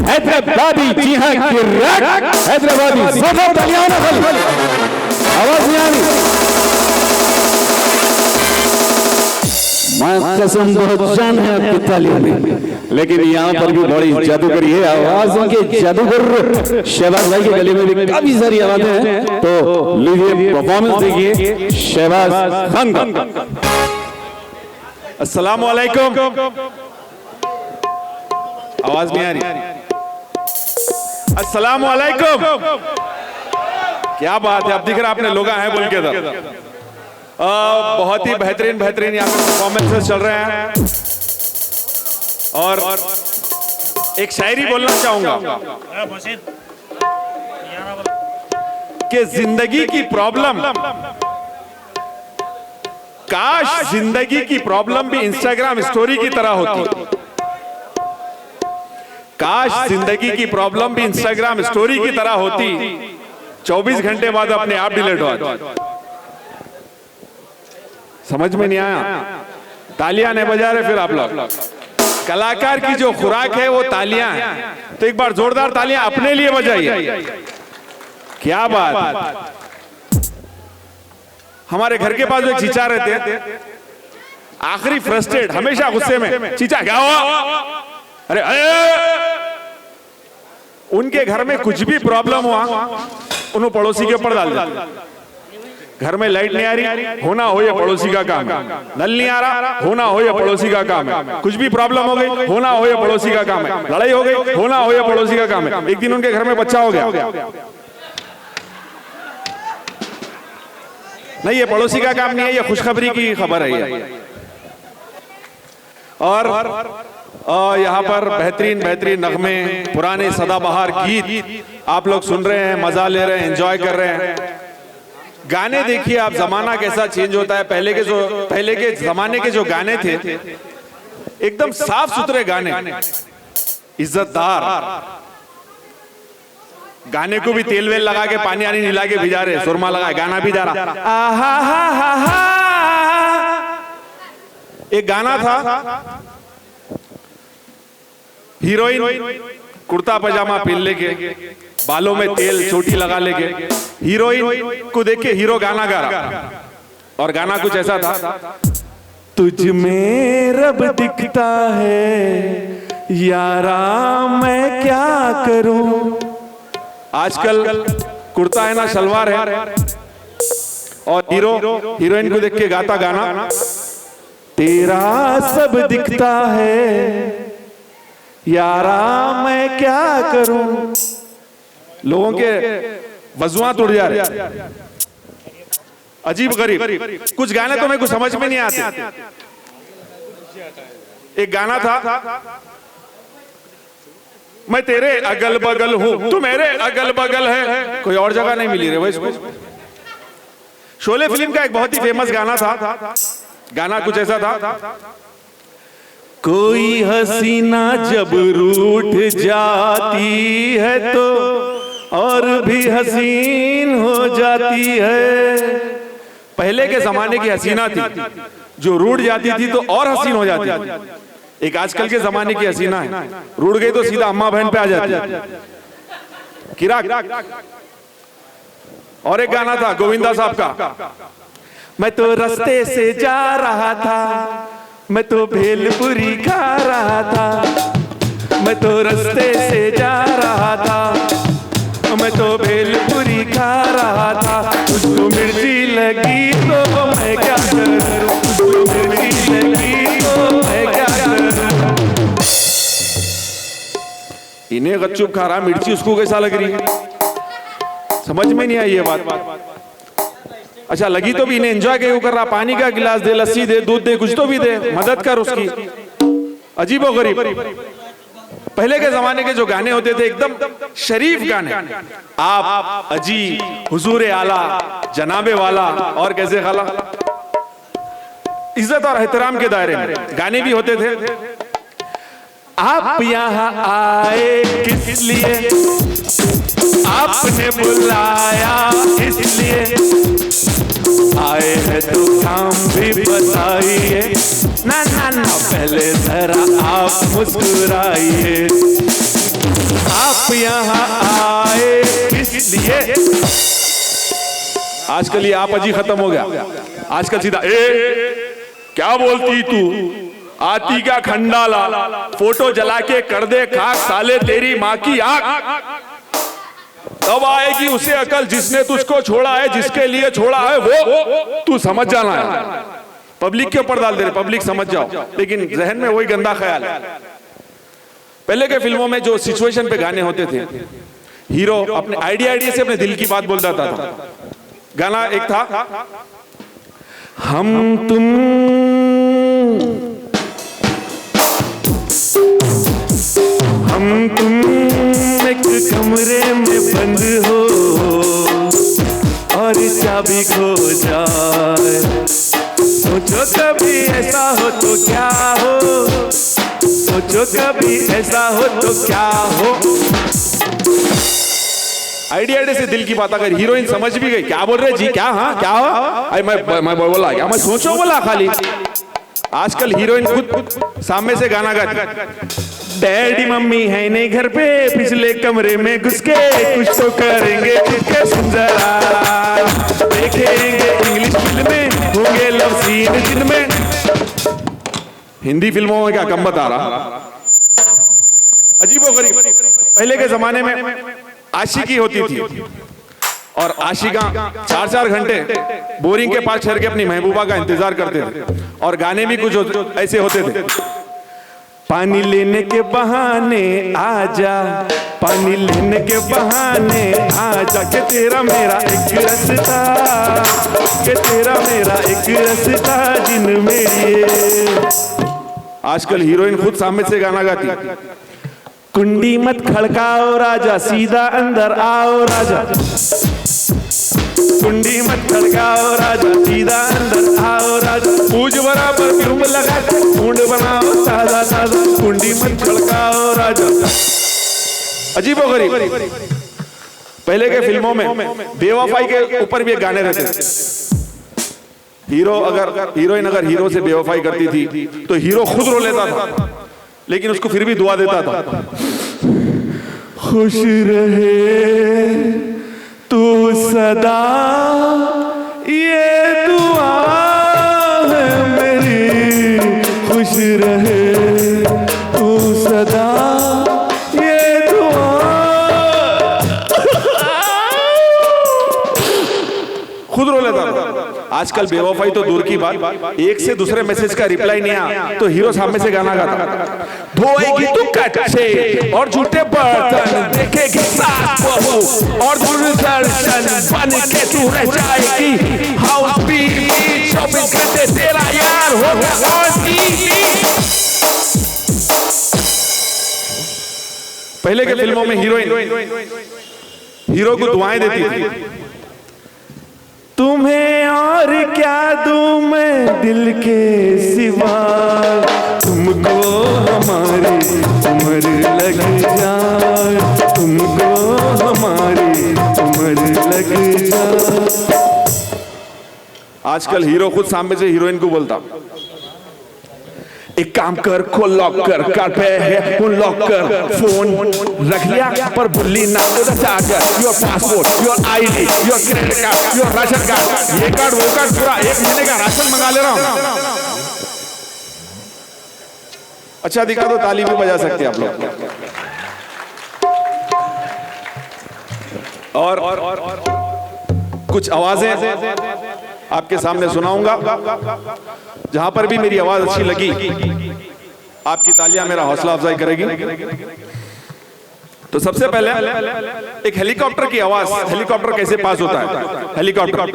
हैदराबादी, जी हाँ किर्रक हैदराबादी। जोरदार तालियां ना खाली, आवाज नहीं आ रही। कसम बहुत जान है आपकी तालियों में, लेकिन यहाँ पर भी बड़ी जादूगरी है आवाजों के जादूगर शहबाज भाई के गले में भी काफी सारी आवाजें हैं। तो लीजिए परफॉर्मेंस देखिए शहबाज खान का। अस्सलाम वालेकुम। आवाज नहीं आ रही। अस्सलाम वालेकुम। क्या बात है, अब दिख रहा आपने लोग हैं बोल के इधर। बहुत ही बेहतरीन बेहतरीन यहाँ पे परफॉर्मेंसेस चल रहे हैं और एक शायरी बोलना चाहूंगा कि जिंदगी की प्रॉब्लम, काश जिंदगी की प्रॉब्लम भी इंस्टाग्राम स्टोरी की तरह होती। काश जिंदगी की प्रॉब्लम भी इंस्टाग्राम स्टोरी की तरह होती, 24 घंटे बाद अपने आप डिलीट हो जाती। समझ में नहीं आया? तालियां नहीं बजा रहे फिर आप लोग। कलाकार की जो खुराक है वो तालियां हैं, तो एक बार जोरदार तालियां अपने लिए बजाइए। क्या बात। हमारे घर के पास जो एक चीचा रहते हैं, आखिरी फ्रस्ट्रेट, हमेशा गुस्से में, चीचा क्या हुआ, अरे उनके घर में कुछ भी प्रॉब्लम हुआ उन्होंने पड़ोसी के ऊपर डाल दिया। घर में लाइट नहीं आ रही, होना हो या पड़ोसी का काम है। नल नहीं आ रहा, होना हो या पड़ोसी का काम है। कुछ भी प्रॉब्लम हो गई, होना हो या पड़ोसी का काम है। लड़ाई हो गई, होना हो या पड़ोसी का काम है। एक दिन उनके घर में बच्चा हो गया, नहीं ये पड़ोसी का काम नहीं है, ये खुशखबरी की खबर है ये। और यहाँ पर बेहतरीन बेहतरीन नगमे, पुराने सदाबहार गीत आप लोग सुन रहे हैं, मजा ले रहे हैं, एंजॉय कर रहे हैं। गाने देखिए आप, जमाना कैसा चेंज होता है। पहले के जमाने के जो गाने थे एकदम साफ सुथरे गाने, इज्जतदार। गाने को भी तेल वेल लगा के पानी आनी मिला के भिजा रहे, सुरमा लगा गाना भी जा रहा। आहा हा हा हा। एक गाना था, हीरोइन कुर्ता पजामा पहन लेके, बालों में तेल चोटी लगा लेके, हीरोइन को देख के हीरो गाना गा रहा, और गाना कुछ ऐसा था, तुझ में रब दिखता है यारा मैं क्या करूं। आजकल कुर्ता है ना शलवार है, और हीरो हीरोइन को देख के गाता गाना, तेरा सब दिखता है यारा मैं क्या करूं। लोगों के वजुआ टूट जा रहे, अजीब गरीब। कुछ गाने तो मेरे को समझ में नहीं आते। एक गाना था, मैं तेरे अगल बगल हूं, तू मेरे अगल बगल है, कोई और जगह नहीं मिली रे भाई इसको। शोले फिल्म का एक बहुत ही फेमस गाना था, गाना कुछ ऐसा था, कोई हसीना जब रूठ जाती है तो और भी हसीन हो जाती है। पहले के जमाने की हसीना थी, जो रूठ जाती थी तो और हसीन हो जाती थी। एक आजकल के जमाने की हसीना है, रूठ गई तो सीधा अम्मा बहन पे आ जाती है, किराक। और एक गाना था गोविंदा साहब का, मैं तो रास्ते से जा रहा था, मैं तो भेलपुरी खा रहा था, मैं तो रास्ते से जा रहा था, मैं तो भेलपुरी खा रहा था, उसको मिर्ची लगी तो मैं क्या करूं, उसको मिर्ची लगी तो मैं क्या करूं। इन्हें गच्चुप खा रहा, मिर्ची उसको कैसा लग रही है, समझ में नहीं आई ये बात। अच्छा लगी तो भी इन्हें एंजॉय क्यों कर रहा, पानी का गिलास दे, लस्सी दे, दूध दे, कुछ तो भी दे, मदद कर उसकी। अजीबो गरीब। पहले के जमाने के जो गाने होते थे एकदम शरीफ गाने, आप अजी, हुजूर आला, जनाबे वाला और कैसे खाला, इज्जत और एहतराम के दायरे में गाने भी होते थे। आप यहाँ आए किस लिए, आपने बुलाया इसलिए, आए हैं तो काम भी बताइए, ना ना ना पहले जरा आप मुस्कुराइए। आप यहाँ आए इसलिए। आजकल ये आप अजी खत्म हो गया, आजकल सीधा क्या बोलती तू, आती का खंडाला, फोटो जला के कर दे खाक साले तेरी माँ की आंख। तब आएगी उसे अकल जिसने तुझको छोड़ा है, जिसके लिए छोड़ा है वो तू समझ जाना है। पब्लिक के ऊपर डाल दे रहे, पब्लिक समझ जाओ, लेकिन जहन में वही गंदा ख्याल है। पहले के फिल्मों में जो सिचुएशन पे गाने होते थे, हीरो अपने आइडिया से अपने दिल की बात बोल जाता था। गाना एक था, हम तुम एक कमरे में बंद हो और चाबी खो जाए, सोचो कभी ऐसा हो तो क्या हो, सोचो कभी ऐसा हो तो क्या हो। आइडिया से दिल की बात अगर हीरोइन समझ भी गई, क्या बोल रहे जी, क्या हाँ क्या हो, मैं बोला क्या, मैं सोचो बोला खाली। आजकल हीरोइन खुद सामने से गाना गाती, डैडी मम्मी है नहीं घर पे, पिछले कमरे में घुस के कुछ तो करेंगे, के सुंदरा देखेंगे इंग्लिश फिल्में, होंगे लव सीन जिनमें। हिंदी फिल्मों में क्या कम बता रहा, अजीबोगरीब। पहले के जमाने में आशिकी होती थी और आशिका 4-4 घंटे बोरिंग के पास ठहर के अपनी महबूबा का इंतजार करते थे, और गाने भी कुछ ऐसे होते थे, पानी लेने के बहाने आजा, पानी लेने के बहाने आजा, के तेरा मेरा एक रास्ता, के तेरा मेरा एक रास्ता जिनमें ये। आजकल हीरोइन खुद सामने से गाना गाती, कुंडी मत खड़काओ राजा, सीधा अंदर आओ राजा, कुंडी मत खड़काओ राजा, सीधा अंदर आओ राजा, पूज बराबर क्यों लगा के कुंड बनाओ सादा सादा, कुंडी मत खड़काओ राजा। अजीबोगरीब। पहले के फिल्मों में बेवफाई के ऊपर भी गाने रहते थे। हीरोइन अगर हीरो से बेवफाई करती थी तो हीरो खुद रो लेता था, लेकिन उसको फिर भी दुआ देता था, खुश रहे तू सदा, ये दुआ है मेरी, खुश रहे तू सदा, ये दुआ। खुद रो लेता था। आजकल बेवफाई तो दूर की बात, एक से दूसरे मैसेज का रिप्लाई नहीं आया तो हीरो सामने से गाना गाता, धोएगी तू कच्चे और झूठे बर्तन, देखेगी सास बहू और दूरदर्शन, बन के तू रह जाएगी हाउस बीवी, 24 घंटे तेरा यार होगा और पहले के फिल्मों में हीरोइन हीरो को दुआएं देती थी, तुम्हें और क्या दूं मैं दिल के सिवा, तुमको हमारी उम्र लग जाए, तुमको हमारी उम्र लग जाए। आजकल हीरो खुद सामने से हीरोइन को बोलता, एक काम कर, खोल लॉक कर, कार पे है खोल लॉक कर, फोन रख लिया पर भूली ना charger, your passport, your ID, your credit card, your ration card, ये कार्ड वो कार्ड, पूरा 1 महीने का राशन मंगा ले रहा हूं। अच्छा दिखा तो ताली भी बजा सकते हैं आप लोग। और कुछ आवाजें आपके सामने सुनाऊंगा, जहां पर भी मेरी आवाज अच्छी लगी आपकी तालियां मेरा हौसला अफजाई करेगी। तो सबसे पहले एक हेलीकॉप्टर की आवाज, हेलीकॉप्टर कैसे पास होता है, हेलीकॉप्टर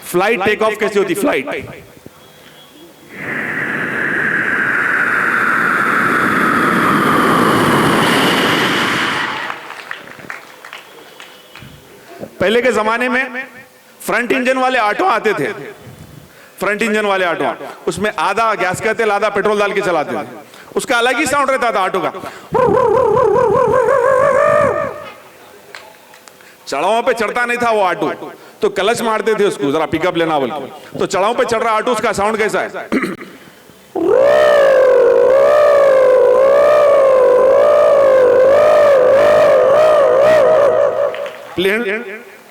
फ्लाइट टेक ऑफ कैसे होती, फ्लाइट पहले के जमाने में फ्रंट इंजन वाले ऑटो आते थे, फ्रंट इंजन वाले ऑटो, उसमें आधा गैस का तेल आधा पेट्रोल डाल के चलाते थे, उसका अलग ही साउंड रहता था ऑटो का। चढ़ावों पे चढ़ता नहीं था वो ऑटो, तो क्लच मारते थे उसको, जरा पिकअप लेना बोल के। तो चढ़ाव पे चढ़ रहा ऑटो, उसका साउंड कैसा है?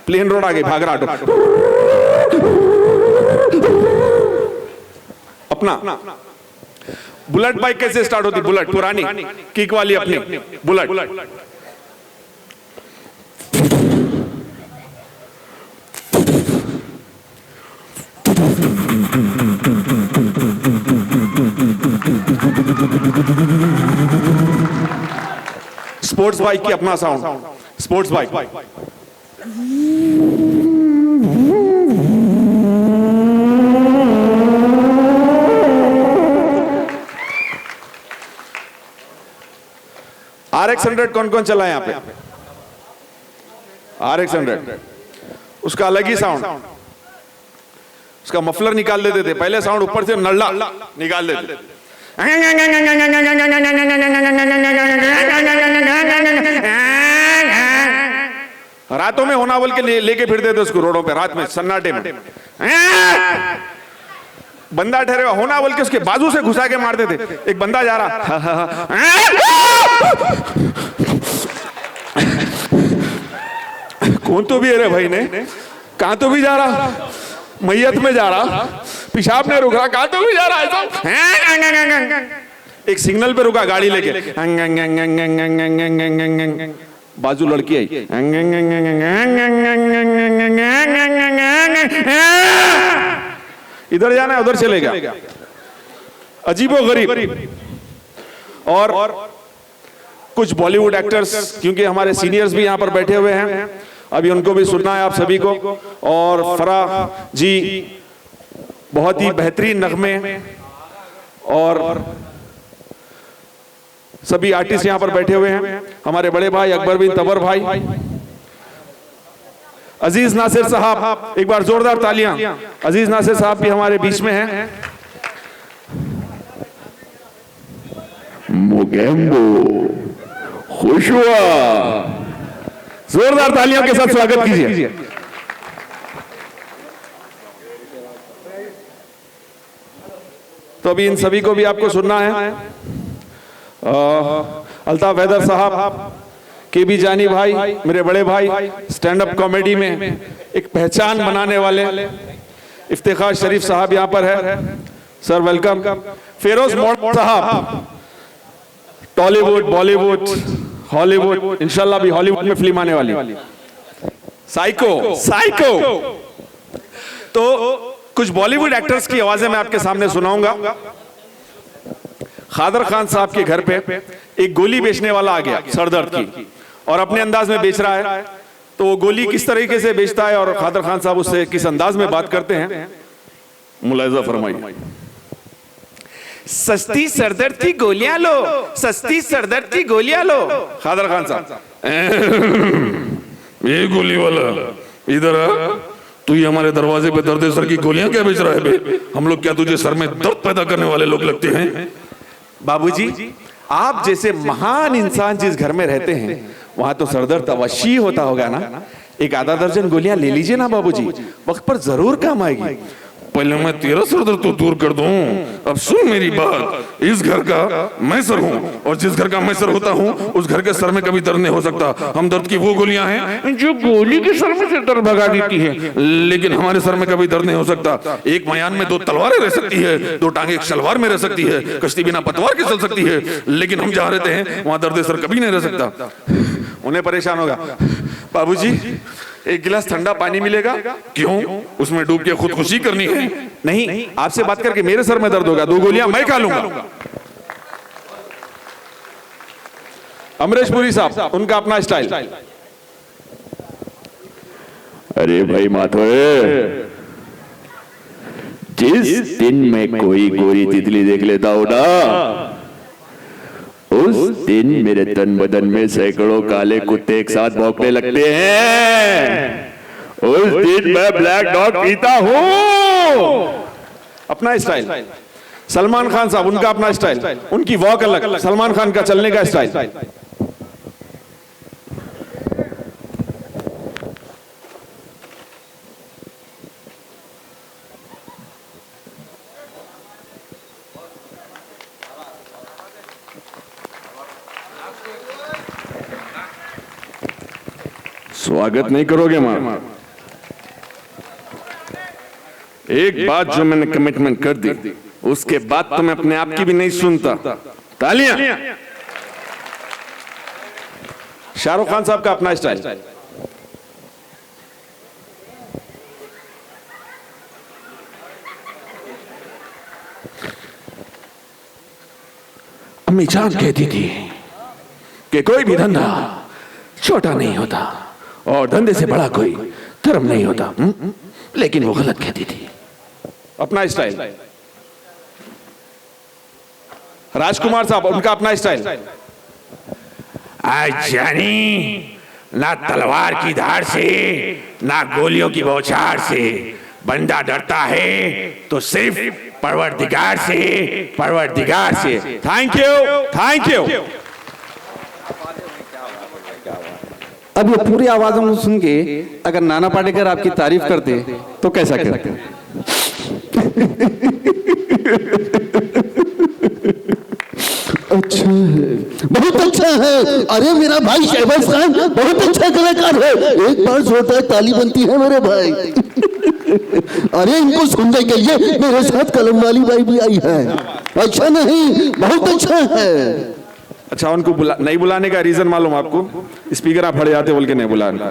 प्लेन रोड आगे भाग रहा ऑटो। अपना बुलेट बाइक कैसे स्टार्ट होती? बुलेट पुरानी किक वाली अपनी बुलेट, स्पोर्ट्स बाइक की अपना साउंड, स्पोर्ट्स बाइक। RX-100 कौन कौन चला है यहाँ पे? RX-100 उसका अलग ही साउंड, उसका मफलर निकाल देते थे पहले, साउंड ऊपर से नल्ला निकाल देते। रातों में होना बोल के लेके फिरते थे उसको रोडों पे, रात में सन्नाटे में। बंदा ठहरे हुआ होना बोल के उसके बाजू से घुसा के मारते थे। एक बंदा जा रहा, कौन तो भी है रे भाई ने, कहां तो भी जा रहा, मैयत में जा रहा, पेशाब नहीं रुक रहा, कहां तो भी जा रहा है। एक सिग्नल पे रुका गाड़ी लेके, बाजू लड़की आई, इधर जाना है उधर चले गया। अजीबो गरीब। और कुछ बॉलीवुड एक्टर्स, क्योंकि हमारे सीनियर्स भी यहाँ पर बैठे हुए हैं, अभी उनको भी सुनना है आप सभी को। और फराह जी बहुत ही बेहतरीन नगमे, और सभी आर्टिस्ट यहाँ पर बैठे हुए हैं। हमारे बड़े भाई अकबर बिन तबर भाई, अजीज नासिर साहब, एक बार जोरदार तालियां। अजीज नासिर साहब भी हमारे बीच में हैं। मुगेम्बो खुश हुआ, जोरदार तालियों के साथ स्वागत कीजिए। तो अभी इन सभी को भी आपको सुनना है। अल्ताफ हैदर साहब, के बी जानी भाई, मेरे बड़े भाई, स्टैंड अप कॉमेडी में एक पहचान बनाने वाले। इफ्तिखार शरीफ साहब यहाँ पर है, सर वेलकम। फेरोज मोड़ साहब, टॉलीवुड, बॉलीवुड, हॉलीवुड, इंशाल्लाह भी हॉलीवुड में फिल्म आने वाली। साइको। तो कुछ बॉलीवुड एक्टर्स की आवाजें मैं आपके सामने सुनाऊंगा। खादर खान साहब के घर पे एक गोली बेचने वाला आ गया सरदर्द की, और अपने अंदाज में बेच रहा है। तो वो गोली किस तरीके से बेचता है और खादर खान साहब उससे किस अंदाज में बात करते हैं, मुलाहिजा फरमाइए। सस्ती सरदर्द की गोलियां लो, सस्ती सरदर्द की गोलियां लो। खादर खान साहब, ये गोली वाला इधर आ, तू ये हमारे दरवाजे पे दर्द सर की गोलियां क्या बेच रहा है बे? हम लोग क्या तुझे सर में दर्द पैदा करने वाले लोग लगते हैं? बाबूजी, आप जैसे महान इंसान जिस घर में रहते हैं वहां तो सरदर्द अवश्य होता होगा ना। एक आधा दर्जन गोलियां ले लीजिए ना बाबूजी, वक्त पर जरूर काम आएगी। पहले मैं तेरा सरदर्द तो दूर कर दूं। अब सुन मेरी बात, इस घर का मैं सर हूं, और जिस घर का मैं सर होता हूं उस घर के सर में कभी दर्द नहीं हो सकता। हम दर्द की वो गोलियां हैं जो गोली के सर में से दर्द भगा देती है, लेकिन हमारे सर में कभी दर्द नहीं हो सकता। एक मयान में दो तलवारें रह सकती है, दो टांगे एक शलवार में रह सकती है, कश्ती बिना पतवार के चल सकती है, लेकिन हम जहाँ रहते हैं वहां दर्द सर कभी नहीं रह सकता। उन्हें परेशान होगा। बाबूजी, एक गिलास ठंडा पानी मिलेगा? क्यों? उसमें डूब के खुदकुशी करनी है? नहीं, आपसे बात करके मेरे सर में दर्द होगा, 2 गोलियां मैं खा लूंगा। अमरीश पुरी साहब, उनका अपना स्टाइल। अरे भाई माथोए, जिस दिन मैं कोई गोरी तितली देख लेता हूं ना, उस दिन मेरे तन बदन में सैकड़ों काले कुत्ते एक साथ भौंकने लगते हैं। उस दिन मैं ब्लैक डॉग पीता हूं। अपना स्टाइल। सलमान खान साहब, उनका अपना स्टाइल, उनकी वॉक अलग, सलमान खान का चलने का स्टाइल। स्वागत नहीं करोगे मां? एक बात जो मैंने कमिटमेंट कर दी, उसके बाद तो मैं अपने आप की भी नहीं सुनता। तालियां। शाहरुख खान साहब का अपना स्टाइल। अम्मी जान कहती थी कि कोई भी धंधा छोटा नहीं होता और धंधे से बड़ा कोई धर्म नहीं होता। लेकिन वो गलत कहती थी। अपना स्टाइल। राजकुमार साहब, उनका अपना स्टाइल। आज जानी, ना तलवार की धार से ना गोलियों की बौछार से बंदा डरता है तो सिर्फ परवरदिगार से, परवरदिगार से। Thank you, thank you. अब ये पूरी आवाजों को सुन के अगर नाना पाटेकर आपकी तारीफ करते तो कैसा करते? अच्छा है, बहुत अच्छा है। अरे मेरा भाई शहबाज खान बहुत अच्छा कलाकार है। एक बार जोरदार ताली बनती है मेरे भाई। अरे इनको सुनने के लिए मेरे साथ कलम वाली बाई भी आई है। अच्छा नहीं, बहुत अच्छा है। अच्छा, उनको नहीं बुलाने का रीजन मालूम आपको? स्पीकर आप हट जाते बोल के नहीं बुलाना।